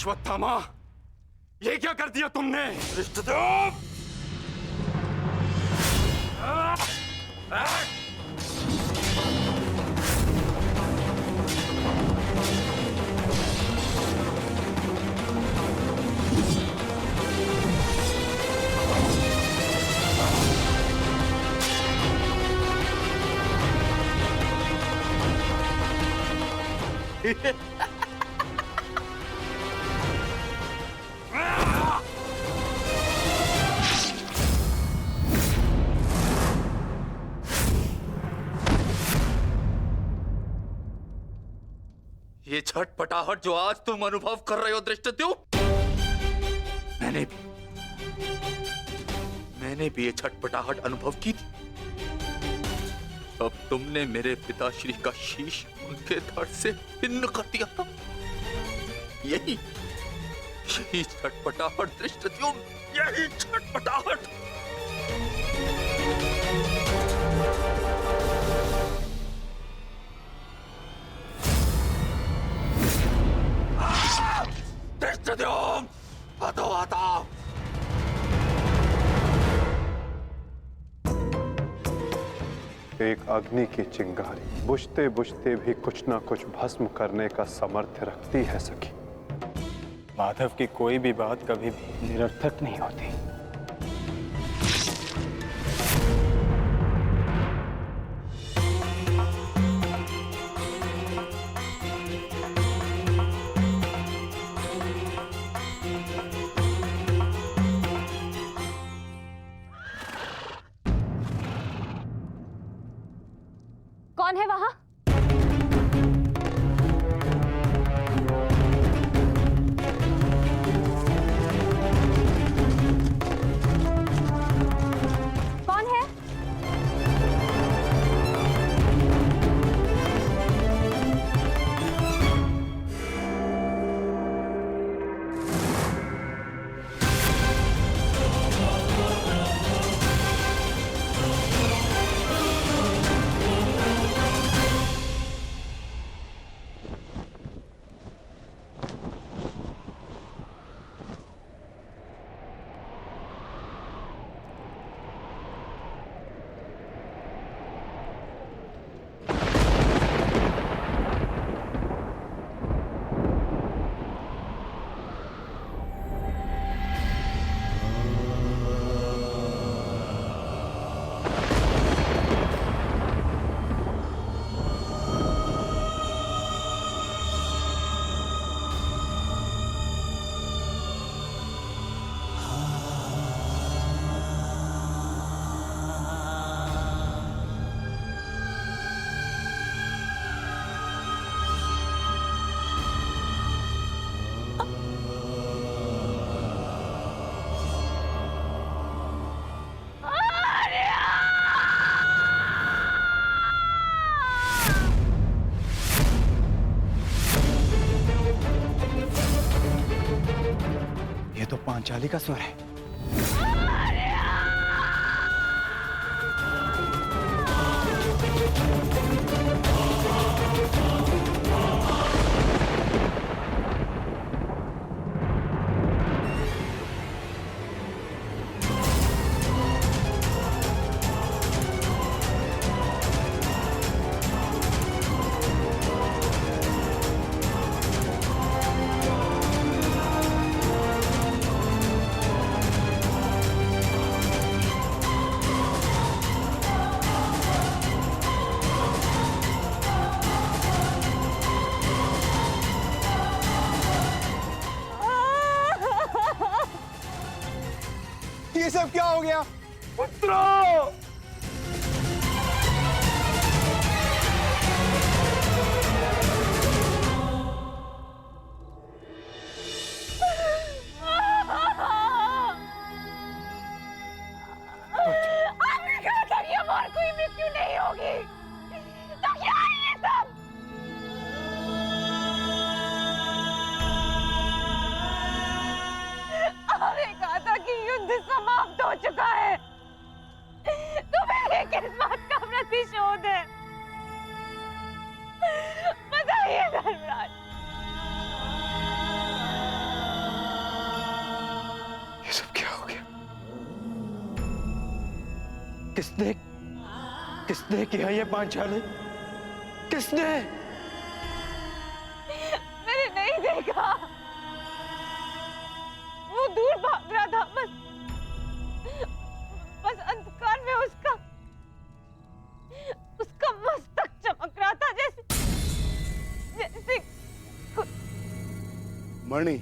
अश्वत्थामा, ये क्या कर दिया तुमने? धृष्टद्युम्न! ये छटपटाहट जो आज तुम अनुभव कर रहे हो धृष्टद्युम्न, मैंने भी ये छटपटाहट अनुभव की थी। अब तुमने मेरे पिताश्री का शीश उनके धड़ से भिन्न कर दिया था। यही छटपटाहट धृष्टद्युम्न, यही छटपटाहट। धृष्टद्युम्न, हटो हटाओ। एक अग्नि की चिंगारी बुझते बुझते भी कुछ ना कुछ भस्म करने का सामर्थ्य रखती है सखी। माधव की कोई भी बात कभी भी निरर्थक नहीं होती। कौन है वहां? कौन है? ये तो पांचाली का स्वर है। ये सब क्या हो गया? पुत्रो! आपने कहा था कि अब और कोई मृत्यु नहीं होगी, तो क्या है ये सब? आपने कहा था कि युद्ध समाप्त हो चुका है, तो मेरे किस बात का प्रतिशोध है? बताइए धर्मराज। किसने किया ये पांचाली? किसने? मैंने नहीं देखा, वो दूर भाग रहा था, बस अंधकार में उसका मस्तक चमक रहा था, जैसे मणि,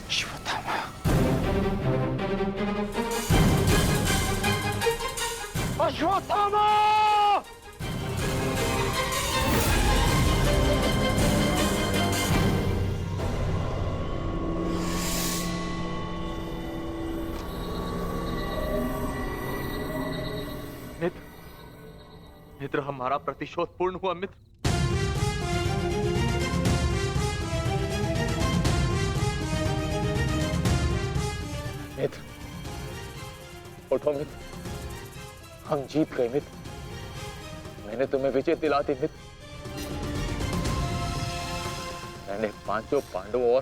अश्वत्थामा, अश्वत्थामा! मित्र, हमारा प्रतिशोध पूर्ण हुआ मित्र। मित्र, उठो मित्र, हम जीत गए मित्र। मैंने तुम्हें विजय दिला दी मित्र। मैंने पांचों पांडवों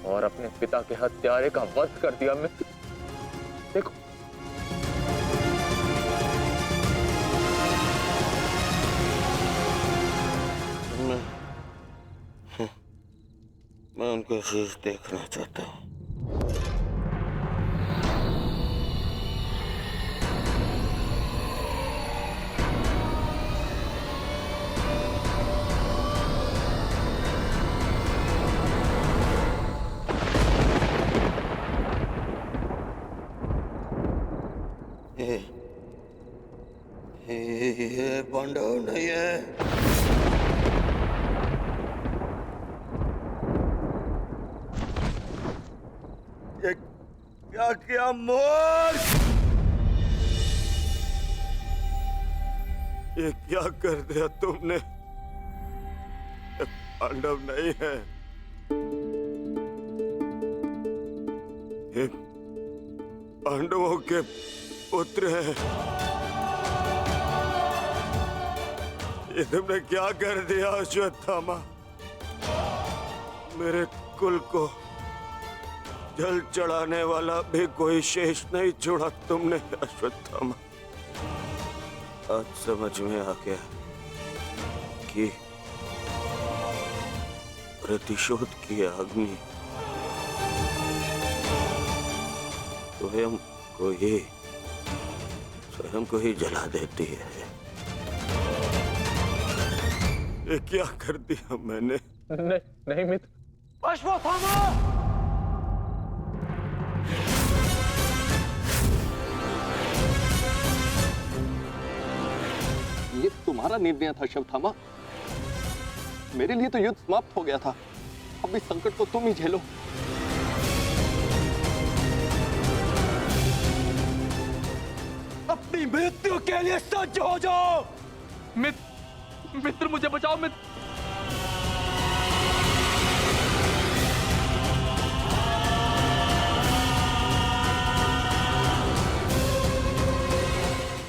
और अपने पिता के हत्यारे का वध कर दिया मित्र। देखो, मैं उनका शीश देखना चाहता हूँ। ये पांडव नहीं है। ये क्या किया मूर्ख? ये क्या कर दिया तुमने? ये पांडव नहीं है, ये पांडवों के पुत्र हैं। ये तुमने क्या कर दिया अश्वत्थामा? मेरे कुल को जल चढ़ाने वाला भी कोई शेष नहीं छोड़ा तुमने अश्वत्थामा। आज समझ में आ गया कि प्रतिशोध की अग्नि स्वयं को ही जला देती है। ये क्या कर दिया मैंने? नहीं मित्र, अश्वत्थामा! ये तुम्हारा निर्णय था अश्वत्थामा। मेरे लिए तो युद्ध समाप्त हो गया था। अब इस संकट को तुम ही झेलो। अपनी मृत्यु के लिए सज्ज हो जाओ। मित्र, मुझे बचाओ मित्र।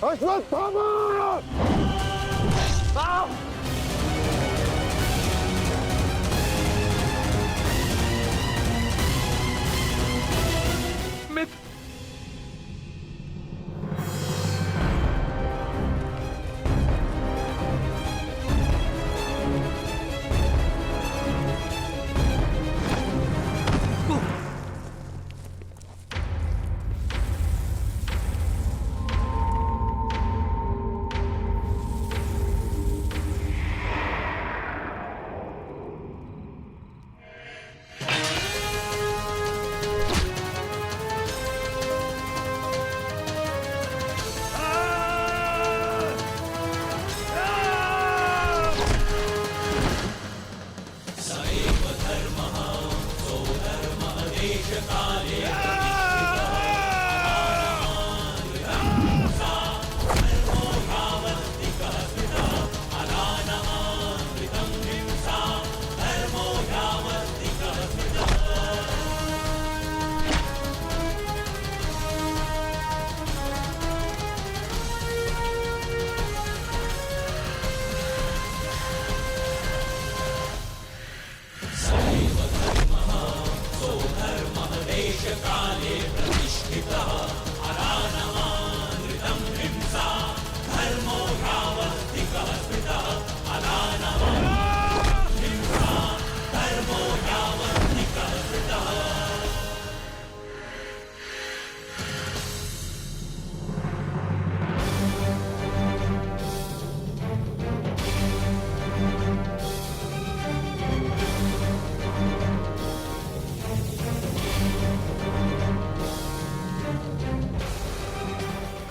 अश्वत्थामा! मित्र,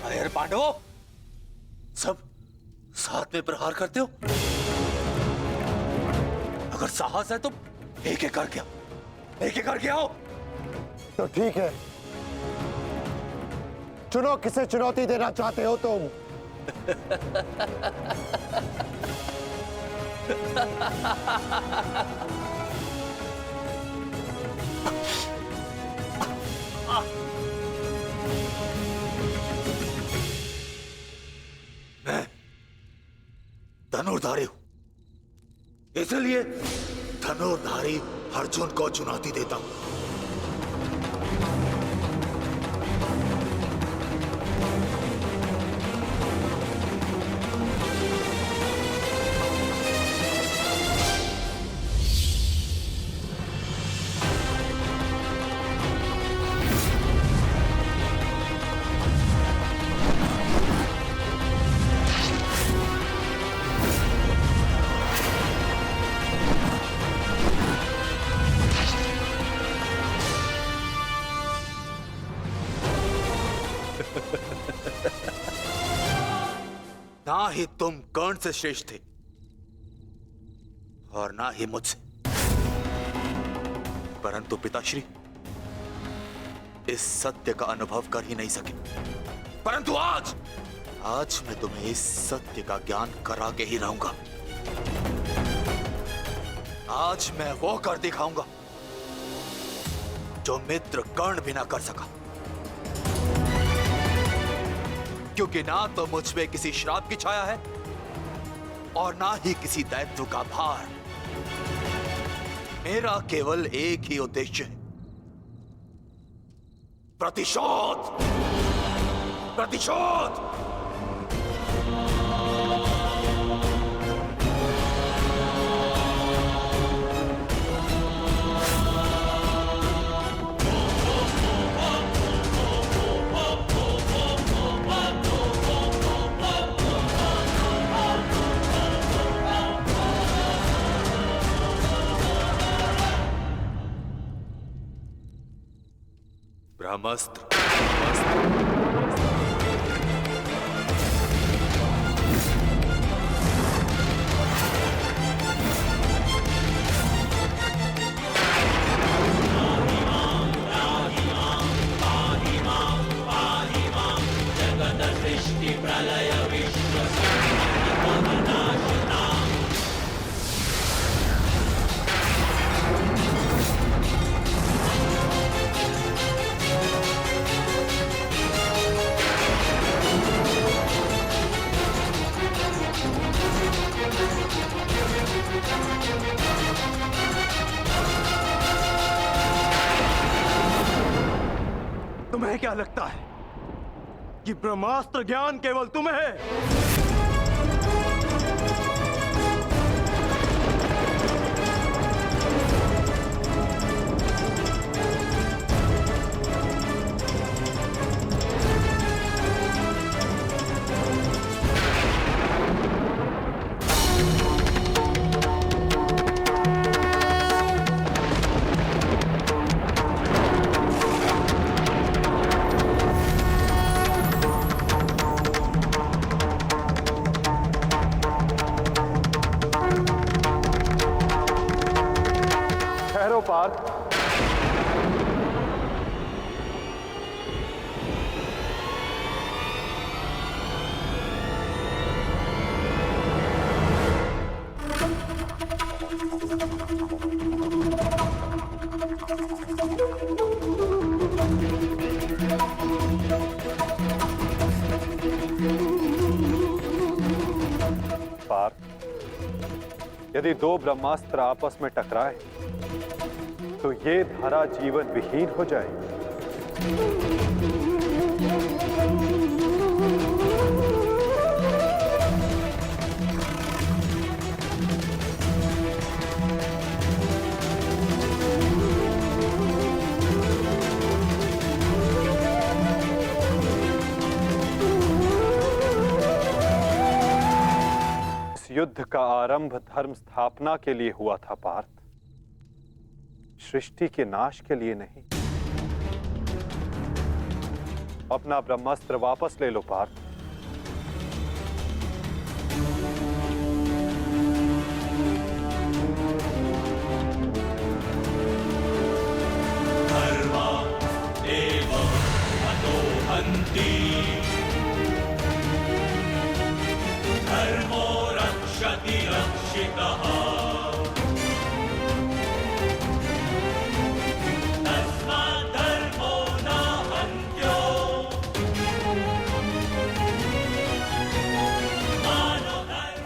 अरे पांडवों, सब साथ में प्रहार करते हो? अगर साहस है तो एक एक करके आओ, एक एक करके आओ। तो ठीक है, चुनो किसे चुनौती देना चाहते हो तुम। मैं धनुर्धारी हूं, इसलिए धनुर्धारी अर्जुन को चुनौती देता हूं। ना ही तुम कर्ण से श्रेष्ठ थे और ना ही मुझसे, परंतु पिताश्री इस सत्य का अनुभव कर ही नहीं सके। परंतु आज मैं तुम्हें इस सत्य का ज्ञान करा के ही रहूंगा। आज मैं वो कर दिखाऊंगा जो मित्र कर्ण भी ना कर सका, क्योंकि ना तो मुझ पे किसी श्राप की छाया है और ना ही किसी दायित्व का भार। मेरा केवल एक ही उद्देश्य है, प्रतिशोध। प्रतिशोध। ब्रह्मास्त्र। तुम्हें क्या लगता है कि ब्रह्मास्त्र ज्ञान केवल तुम्हें है? ठहरो पार्थ। पार्थ, यदि दो ब्रह्मास्त्र आपस में टकराए तो ये धरा जीवन विहीन हो जाएगी। युद्ध का आरंभ धर्म स्थापना के लिए हुआ था पार्थ, सृष्टि के नाश के लिए नहीं। अपना ब्रह्मास्त्र वापस ले लो पार्थ।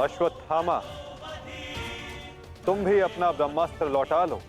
अश्वत्थामा, तुम भी अपना ब्रह्मास्त्र लौटा लो।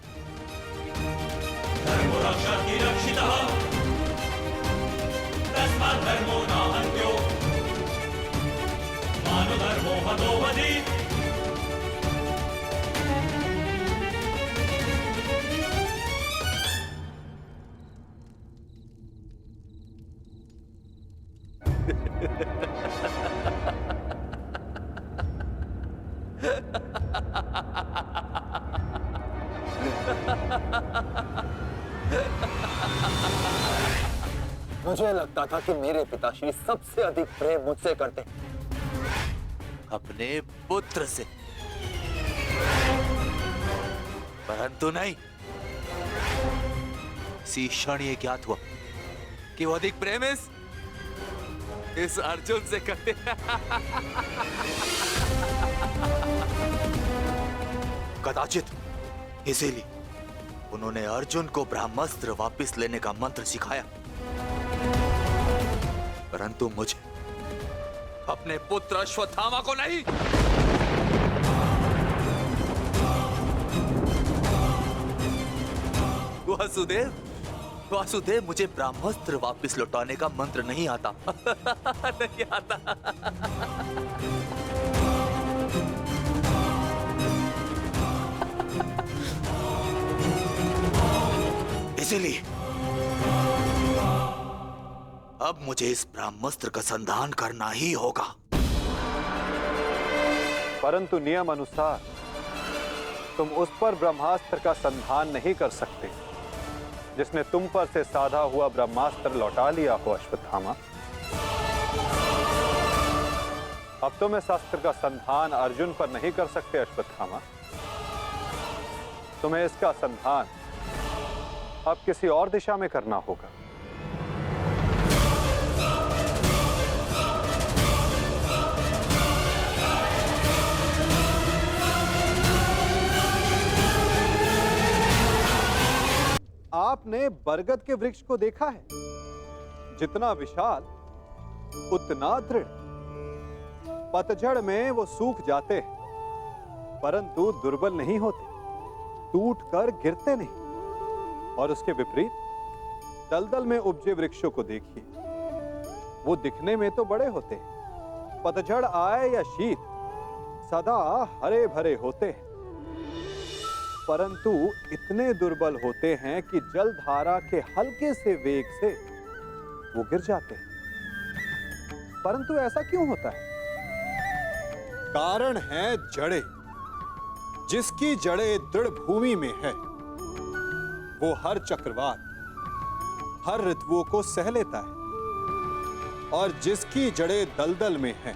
मुझे लगता था कि मेरे पिताश्री सबसे अधिक प्रेम मुझसे करते, अपने पुत्र से, परंतु नहीं। इसी क्षण ये ज्ञात हुआ कि वो अधिक प्रेम इस अर्जुन से करते। कदाचित इसीलिए उन्होंने अर्जुन को ब्रह्मास्त्र वापस लेने का मंत्र सिखाया, परंतु मुझे, अपने पुत्र अश्वत्थामा को नहीं। वासुदेव, मुझे ब्रह्मास्त्र वापस लौटाने का मंत्र नहीं आता। नहीं आता। इसीलिए अब मुझे इस ब्रह्मास्त्र का संधान करना ही होगा। परंतु नियम अनुसार तुम उस पर ब्रह्मास्त्र का संधान नहीं कर सकते जिसने तुम पर से साधा हुआ ब्रह्मास्त्र लौटा लिया हो अश्वत्थामा। अब तुम इस अस्त्र का संधान अर्जुन पर नहीं कर सकते अश्वत्थामा। तुम्हें इसका संधान अब किसी और दिशा में करना होगा। आपने बरगद के वृक्ष को देखा है? जितना विशाल उतना दृढ़। पतझड़ में वो सूख जाते हैं, परंतु दुर्बल नहीं होते, टूटकर गिरते नहीं। और उसके विपरीत दलदल में उपजे वृक्षों को देखिए, वो दिखने में तो बड़े होते हैं, पतझड़ आए या शीत सदा हरे भरे होते हैं, परंतु इतने दुर्बल होते हैं कि जलधारा के हल्के से वेग से वो गिर जाते हैं। परंतु ऐसा क्यों होता है? कारण है जड़ें। जिसकी जड़ें दृढ़ भूमि में है वो हर चक्रवात, हर ऋतुओं को सह लेता है, और जिसकी जड़ें दलदल में है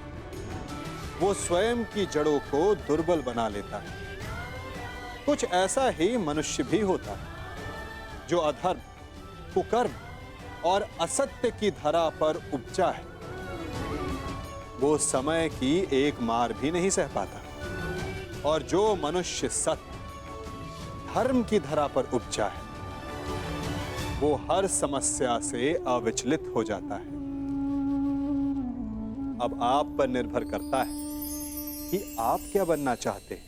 वो स्वयं की जड़ों को दुर्बल बना लेता है। कुछ ऐसा ही मनुष्य भी होता है जो अधर्म, कुकर्म और असत्य की धरा पर उपजा है। वो समय की एक मार भी नहीं सह पाता, और जो मनुष्य सत्य, धर्म की धरा पर उपजा है वो हर समस्या से अविचलित हो जाता है। अब आप पर निर्भर करता है कि आप क्या बनना चाहते हैं।